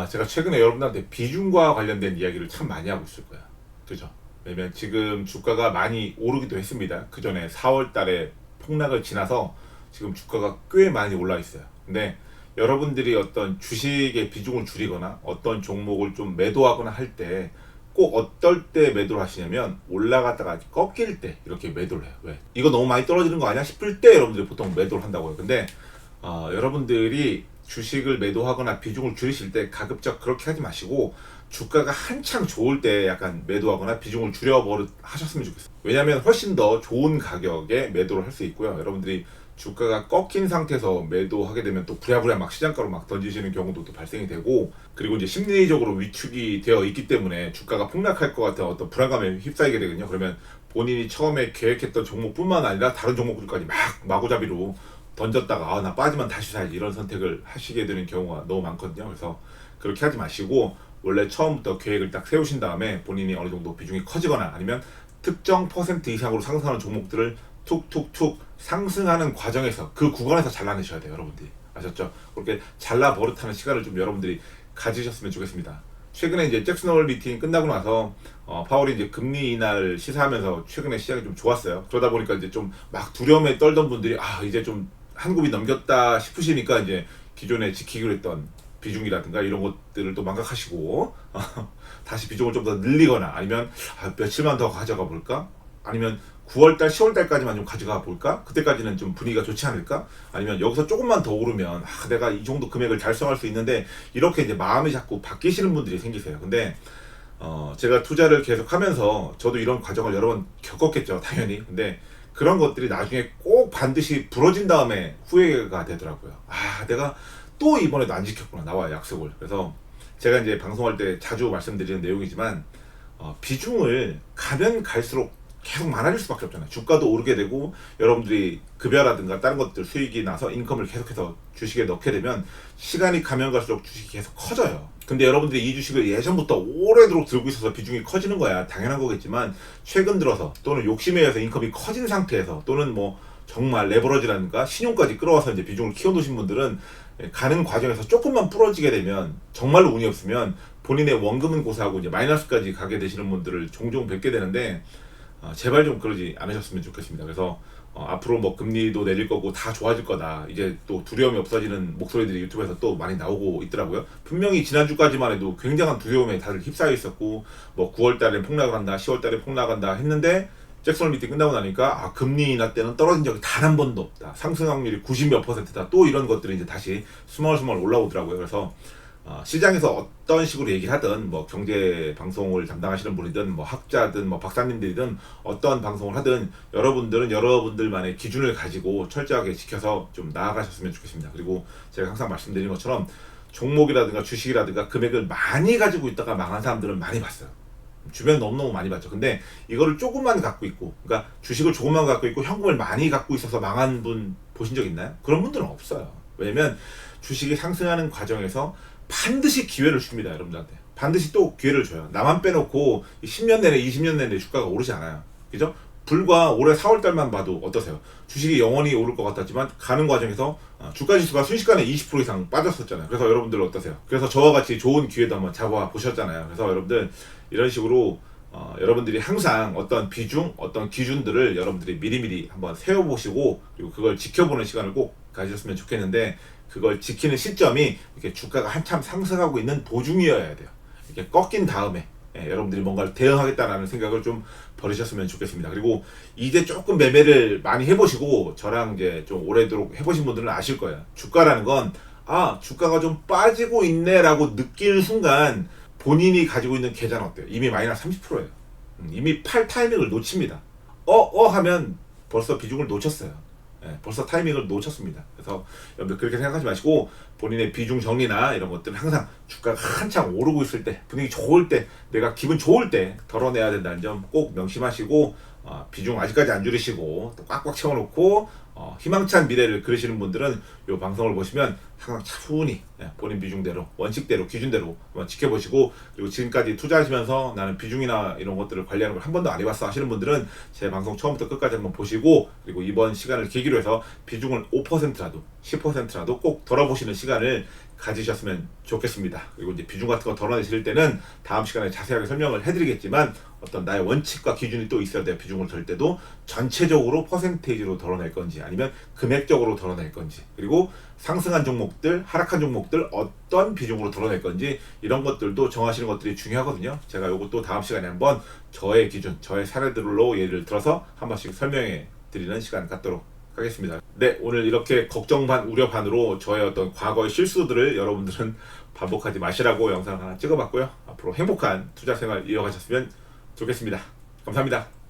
제가 최근에 여러분들한테 비중과 관련된 이야기를 참 많이 하고 있을 거야. 그죠? 왜냐면 지금 주가가 많이 오르기도 했습니다. 그 전에 4월 달에 폭락을 지나서 지금 주가가 꽤 많이 올라 있어요. 근데 여러분들이 어떤 주식의 비중을 줄이거나 어떤 종목을 좀 매도하거나 할 때 꼭 어떨 때 매도를 하시냐면 올라갔다가 꺾일 때 이렇게 매도를 해요. 왜? 이거 너무 많이 떨어지는 거 아니야? 싶을 때 여러분들이 보통 매도를 한다고요. 근데 여러분들이 주식을 매도하거나 비중을 줄이실 때 가급적 그렇게 하지 마시고 주가가 한창 좋을 때 약간 매도하거나 비중을 줄여버릇 하셨으면 좋겠어요. 왜냐하면 훨씬 더 좋은 가격에 매도를 할 수 있고요. 여러분들이 주가가 꺾인 상태에서 매도하게 되면 또 부랴부랴 막 시장가로 막 던지시는 경우도 또 발생이 되고, 그리고 이제 심리적으로 위축이 되어 있기 때문에 주가가 폭락할 것 같은 어떤 불안감에 휩싸이게 되거든요. 그러면 본인이 처음에 계획했던 종목뿐만 아니라 다른 종목들까지 막 마구잡이로 던졌다가 나 빠지면 다시 사야지 이런 선택을 하시게 되는 경우가 너무 많거든요. 그래서 그렇게 하지 마시고 원래 처음부터 계획을 딱 세우신 다음에 본인이 어느 정도 비중이 커지거나 아니면 특정 퍼센트 이상으로 상승하는 종목들을 툭툭툭 상승하는 과정에서 그 구간에서 잘라내셔야 돼요. 여러분들이 아셨죠? 그렇게 잘라 버릇하는 시간을 좀 여러분들이 가지셨으면 좋겠습니다. 최근에 이제 잭슨 홀 미팅 끝나고 나서 파월이 이제 금리 인하를 시사하면서 최근에 시장이 좀 좋았어요. 그러다 보니까 이제 좀 막 두려움에 떨던 분들이 이제 좀 한 굽이 넘겼다 싶으시니까 이제 기존에 지키기로 했던 비중이라든가 이런 것들을 또 망각하시고 다시 비중을 좀 더 늘리거나 아니면 며칠만 더 가져가 볼까? 아니면 9월달, 10월달까지만 좀 가져가 볼까? 그때까지는 좀 분위기가 좋지 않을까? 아니면 여기서 조금만 더 오르면 내가 이 정도 금액을 달성할 수 있는데 이렇게 이제 마음이 자꾸 바뀌시는 분들이 생기세요. 근데 제가 투자를 계속 하면서 저도 이런 과정을 여러 번 겪었겠죠, 당연히. 근데 그런 것들이 나중에 꼭 반드시 부러진 다음에 후회가 되더라고요. 내가 또 이번에도 안 지켰구나, 나와 약속을. 그래서 제가 이제 방송할 때 자주 말씀드리는 내용이지만 비중을 가면 갈수록 계속 많아질 수밖에 없잖아요. 주가도 오르게 되고 여러분들이 급여라든가 다른 것들 수익이 나서 인컴을 계속해서 주식에 넣게 되면 시간이 가면 갈수록 주식이 계속 커져요. 근데 여러분들이 이 주식을 예전부터 오래도록 들고 있어서 비중이 커지는 거야 당연한 거겠지만, 최근 들어서 또는 욕심에 의해서 인컴이 커진 상태에서 또는 뭐 정말 레버러지라든가 신용까지 끌어와서 이제 비중을 키워놓으신 분들은 가는 과정에서 조금만 부러지게 되면 정말로 운이 없으면 본인의 원금은 고사하고 이제 마이너스까지 가게 되시는 분들을 종종 뵙게 되는데, 제발 좀 그러지 않으셨으면 좋겠습니다. 그래서 앞으로 뭐 금리도 내릴 거고 다 좋아질 거다, 이제 또 두려움이 없어지는 목소리들이 유튜브에서 또 많이 나오고 있더라고요. 분명히 지난주까지만 해도 굉장한 두려움에 다들 휩싸여 있었고 뭐 9월 달에 폭락을 한다, 10월 달에 폭락한다 했는데 잭슨 홀 미팅 끝나고 나니까 금리 인하 때는 떨어진 적이 단 한 번도 없다, 상승 확률이 90몇 %다, 또 이런 것들이 이제 다시 스멀스멀 올라오더라고요. 그래서 시장에서 어떤 식으로 얘기를 하든 뭐 경제 방송을 담당하시는 분이든 뭐 학자든 뭐 박사님들이든 어떤 방송을 하든 여러분들은 여러분들만의 기준을 가지고 철저하게 지켜서 좀 나아가셨으면 좋겠습니다. 그리고 제가 항상 말씀드린 것처럼 종목이라든가 주식이라든가 금액을 많이 가지고 있다가 망한 사람들은 많이 봤어요. 주변에 너무너무 많이 봤죠. 근데 이거를 조금만 갖고 있고, 그러니까 주식을 조금만 갖고 있고 현금을 많이 갖고 있어서 망한 분 보신 적 있나요? 그런 분들은 없어요. 왜냐면 주식이 상승하는 과정에서 반드시 기회를 줍니다. 여러분들한테 반드시 또 기회를 줘요. 나만 빼놓고 10년 내내 20년 내내 주가가 오르지 않아요. 그죠? 불과 올해 4월달만 봐도 어떠세요? 주식이 영원히 오를 것 같았지만 가는 과정에서 주가지수가 순식간에 20% 이상 빠졌었잖아요. 그래서 여러분들 어떠세요? 그래서 저와 같이 좋은 기회도 한번 잡아 보셨잖아요. 그래서 여러분들 이런 식으로 여러분들이 항상 어떤 비중, 어떤 기준들을 여러분들이 미리미리 한번 세워보시고 그리고 그걸 지켜보는 시간을 꼭 가지셨으면 좋겠는데, 그걸 지키는 시점이 이렇게 주가가 한참 상승하고 있는 도중이어야 돼요. 이렇게 꺾인 다음에 여러분들이 뭔가를 대응하겠다라는 생각을 좀 버리셨으면 좋겠습니다. 그리고 이제 조금 매매를 많이 해보시고 저랑 이제 좀 오래도록 해보신 분들은 아실 거예요. 주가라는 건 주가가 좀 빠지고 있네라고 느끼는 순간 본인이 가지고 있는 계좌는 어때요? 이미 마이너스 30%예요. 이미 팔 타이밍을 놓칩니다. 하면 벌써 비중을 놓쳤어요. 벌써 타이밍을 놓쳤습니다. 그래서 여러분 그렇게 생각하지 마시고 본인의 비중 정리나 이런 것들은 항상 주가가 한창 오르고 있을 때, 분위기 좋을 때, 내가 기분 좋을 때 덜어내야 된다는 점 꼭 명심하시고 비중 아직까지 안 줄이시고 또 꽉꽉 채워놓고 희망찬 미래를 그리시는 분들은 이 방송을 보시면 항상 차분히 본인 비중대로, 원칙대로, 기준대로 한번 지켜보시고, 그리고 지금까지 투자하시면서 나는 비중이나 이런 것들을 관리하는 걸 한 번도 안 해봤어 하시는 분들은 제 방송 처음부터 끝까지 한번 보시고, 그리고 이번 시간을 계기로 해서 비중을 5%라도 10%라도 꼭 덜어보시는 시간을 가지셨으면 좋겠습니다. 그리고 이제 비중 같은 거 덜어내실 때는 다음 시간에 자세하게 설명을 해드리겠지만 어떤 나의 원칙과 기준이 또 있어야 돼요. 비중을 덜 때도 전체적으로 퍼센테이지로 덜어낼 건지 아니면 금액적으로 덜어낼 건지, 그리고 상승한 종목들, 하락한 종목들 어떤 비중으로 덜어낼 건지 이런 것들도 정하시는 것들이 중요하거든요. 제가 이것도 다음 시간에 한번 저의 기준, 저의 사례들로 예를 들어서 한 번씩 설명해 드리는 시간 갖도록 하겠습니다. 네, 오늘 이렇게 걱정 반 우려 반으로 저의 어떤 과거의 실수들을 여러분들은 반복하지 마시라고 영상 하나 찍어봤고요. 앞으로 행복한 투자 생활 이어가셨으면 좋겠습니다. 감사합니다.